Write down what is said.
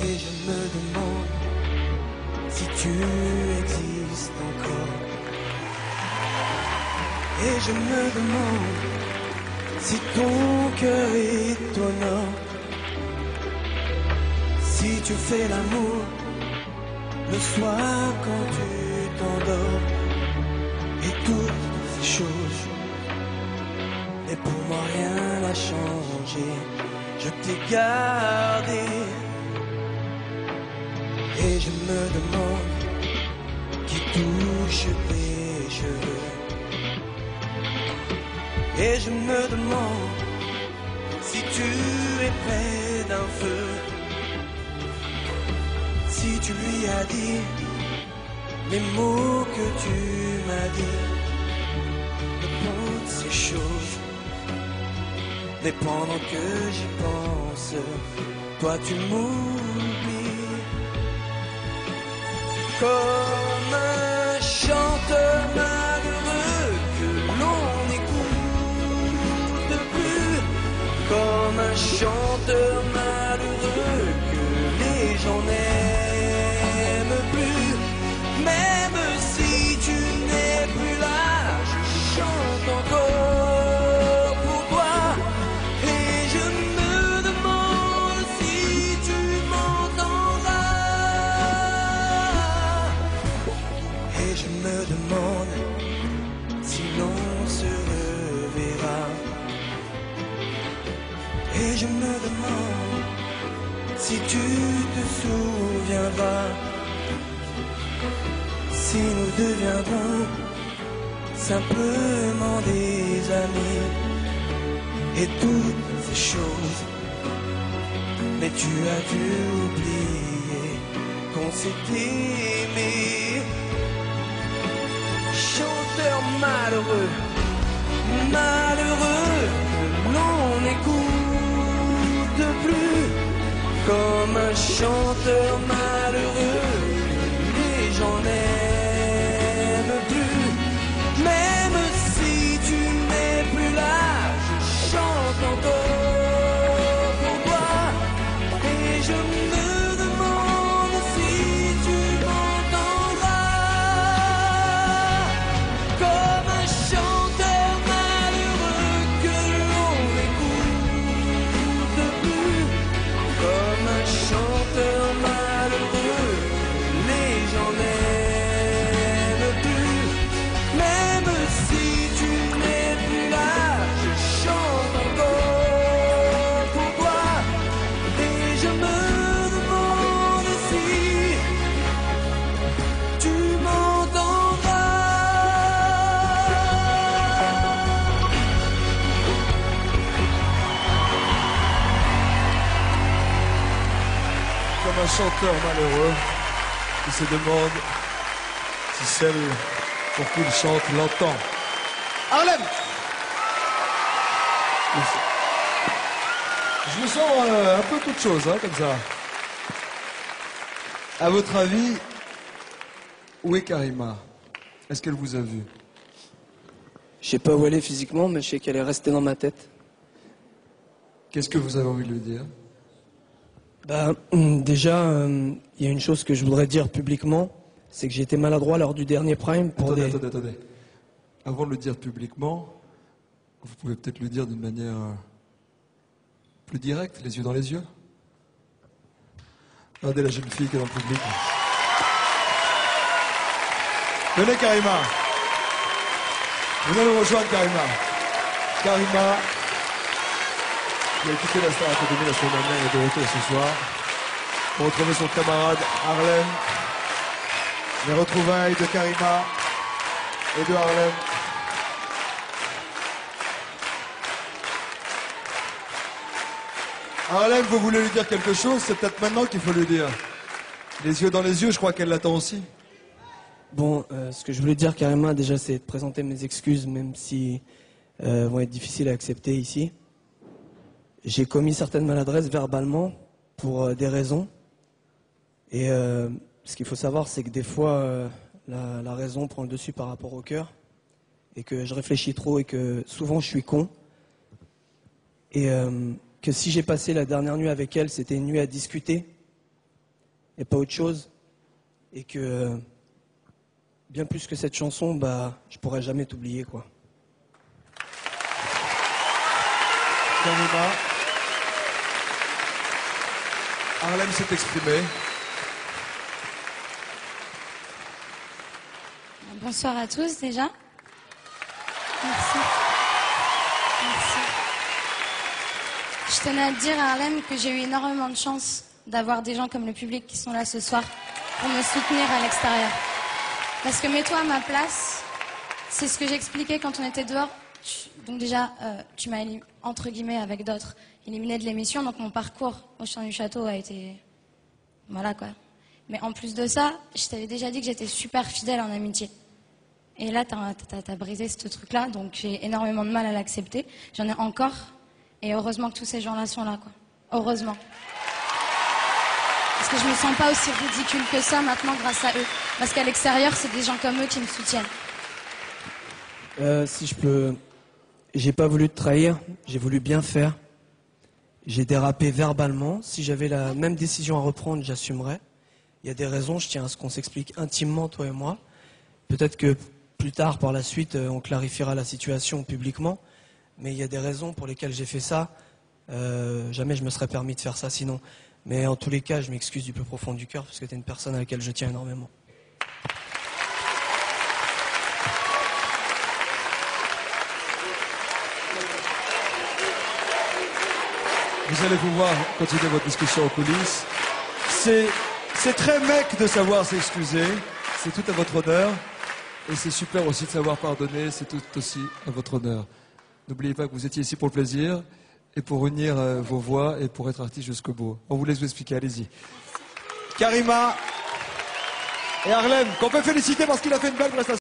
Et je me demande si tu existes encore. Et je me demande si ton cœur est au nord. Si tu fais l'amour le soir quand tu t'endors. Et toutes ces choses. Mais pour moi rien n'a changé. Je t'ai gardé. Et je me demande qui touche tes cheveux. Et je me demande si tu es près d'un feu. Si tu lui as dit les mots que tu m'as dit. De toutes ces choses. Mais pendant que j'y pense, toi tu m'oublies. Comme un chanteur malheureux que l'on n'écoute plus. Comme un chanteur malheureux que les gens n'aiment plus. Même si tu n'es plus là, je chante encore pour toi. Et je me demande si tu m'entendras. Et je me demande si l'on se reverra. Et je me demande si tu te souviendras. Si nous deviendrons simplement des amis. Et toutes ces choses. Mais tu as dû oublier qu'on s'est aimé. Chanteur malheureux, malheureux, que l'on n'écoute plus. Comme un chanteur malheureux, les gens n'aiment plus. Même si tu n'es plus là, je chante encore pour toi. Et je me demande si tu m'entendras. Comme un chanteur malheureux que l'on n'écoute plus. Comme un chanteur malheureux, les gens n'aiment plus. Même si tu n'es plus là, je chante encore pour toi. Et je me demande si tu m'entendras. Comme un chanteur malheureux qui se demande si celle pour qui il chante l'entend. Harlem! Je me sens un peu toute chose, hein, comme ça. À votre avis, où est Karima? Est-ce qu'elle vous a vu? Je sais pas où elle est physiquement, mais je sais qu'elle est restée dans ma tête. Qu'est-ce que vous avez envie de lui dire? Déjà, il y a une chose que je voudrais dire publiquement, c'est que j'ai été maladroit lors du dernier Prime pour Attendez. Avant de le dire publiquement, vous pouvez peut-être le dire d'une manière plus directe, les yeux dans les yeux. Regardez la jeune fille qui est dans le public. Venez Karima. Venez nous rejoindre Karima. Karima, qui a quitté la Star Academy la semaine dernière et est de retour ce soir pour retrouver son camarade Harlem. Les retrouvailles de Karima et de Harlem. Harlem, vous voulez lui dire quelque chose? C'est peut-être maintenant qu'il faut lui dire. Les yeux dans les yeux, je crois qu'elle l'attend aussi. Bon, ce que je voulais dire carrément déjà, c'est de présenter mes excuses, même si vont être difficiles à accepter ici. j'ai commis certaines maladresses verbalement pour des raisons. Et ce qu'il faut savoir, c'est que des fois, la raison prend le dessus par rapport au cœur. Et que je réfléchis trop et que souvent je suis con. Et que si j'ai passé la dernière nuit avec elle, c'était une nuit à discuter et pas autre chose. Et que bien plus que cette chanson, bah, je pourrais jamais t'oublier, quoi. Karima. Harlem s'est exprimé. Bonsoir à tous déjà. Merci. Merci. Je tenais à te dire, Harlem, que j'ai eu énormément de chance d'avoir des gens comme le public qui sont là ce soir pour me soutenir à l'extérieur. Parce que mets-toi à ma place, c'est ce que j'expliquais quand on était dehors. Donc déjà, tu m'as, entre guillemets, avec d'autres, éliminé de l'émission. Donc mon parcours au Chant du Château a été... Voilà quoi. Mais en plus de ça, je t'avais déjà dit que j'étais super fidèle en amitié. Et là, t'as brisé ce truc-là, donc j'ai énormément de mal à l'accepter. J'en ai encore. Et heureusement que tous ces gens-là sont là, quoi. Heureusement. Parce que je me sens pas aussi ridicule que ça maintenant grâce à eux. Parce qu'à l'extérieur, c'est des gens comme eux qui me soutiennent. Si je peux... J'ai pas voulu te trahir, j'ai voulu bien faire. J'ai dérapé verbalement. Si j'avais la même décision à reprendre, j'assumerais. Il y a des raisons, je tiens à ce qu'on s'explique intimement, toi et moi. Peut-être que plus tard, par la suite, on clarifiera la situation publiquement. Mais il y a des raisons pour lesquelles j'ai fait ça. Jamais je me serais permis de faire ça sinon. Mais en tous les cas, je m'excuse du plus profond du cœur parce que tu es une personne à laquelle je tiens énormément. Vous allez pouvoir continuer votre discussion aux coulisses. C'est très mec de savoir s'excuser. C'est tout à votre honneur. Et c'est super aussi de savoir pardonner. C'est tout aussi à votre honneur. N'oubliez pas que vous étiez ici pour le plaisir et pour unir vos voix et pour être artiste jusqu'au bout. On vous laisse vous expliquer. Allez-y. Karima et Harlem, qu'on peut féliciter parce qu'il a fait une belle prestation.